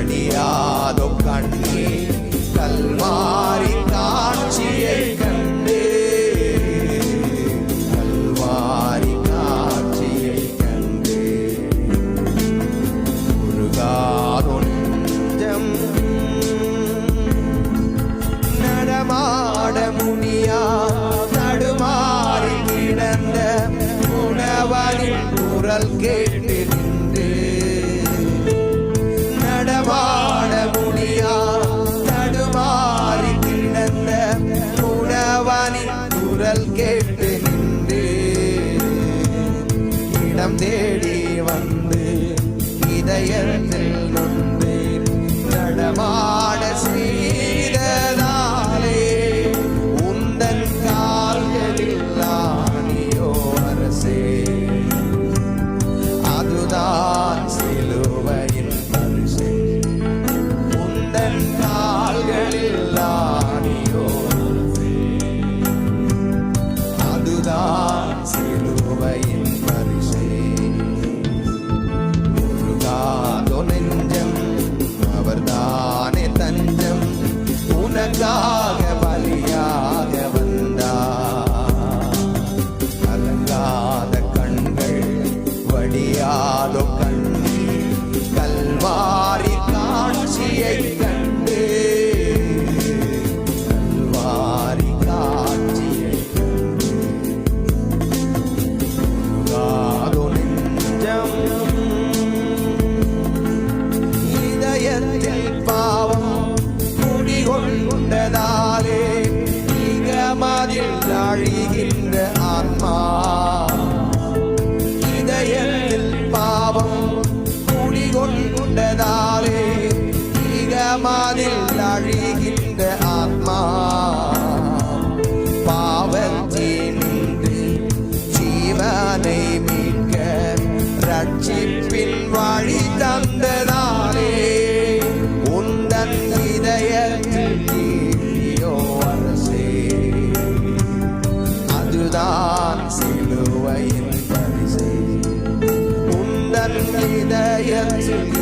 வடியாதோ கண்ணீர் கல்வாரி காட்சியை கண்டு கல்வாரி காட்சியை கண்டு உருகாதோ நெஞ்சம் நடமாட முடியா தடுமாறி கிடந்த உணவனின் குரல் கேட்டு நின்று நடமாட முடியா தடுமாறி கிடந்த உணவனின் குரல் கேட்டு நின்று இடம் தேடி வந்து இதயத்தில் நொந்து நடமாட செய்ததாலே உந்தன் கால்களில் ஆணியோ அரசே அதுதான் சிலுவையின் பரிசே உந்தன் கால்களில் ஆணியோ அரசே அதுதான் சிலுவையின் பரிசே உருகாதோ நெஞ்சம் அவர்தானே தஞ்சம் உனக்காக பலியாக வந்தார் கலங்காத கண்கள் வடியாதோ கண்ணீர் கல்வாரி காட்சியை கண்டு கல்வாரி காட்சியை கண்டு உருகாதோ நெஞ்சம் இதயத்தில் பாவம் குடிகொண்டதாலே இகமதில் அழிகின்ற ஆன்மா இதயத்தில் பாவம் குடிகொண்டதாலே இகமதில் அழிகின்ற ஆன்மா பாவத்தினின்று ஜீவனை மீட்க ரட்சிப்பின் வழி தந்ததாலே உந்தன் இதயத்தில் கீழியோ அரசே அதுதான் சிலுவையின் பரிசே உந்தன் இதயத்தில்